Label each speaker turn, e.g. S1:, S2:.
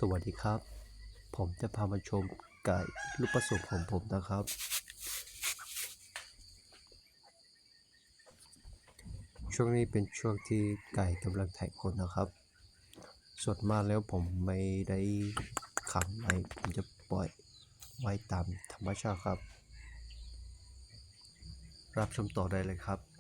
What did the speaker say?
S1: สวัสดีครับผมจะพามาชมไก่ลูกผสมของผมนะครับช่วงนี้เป็นช่วงที่ไก่กำลังแข่งขนนะครับส่วนมากแล้วผมไม่ได้ขังไว้ผมจะปล่อยไว้ตามธรรมชาติครับรับชมต่อได้เลยครับ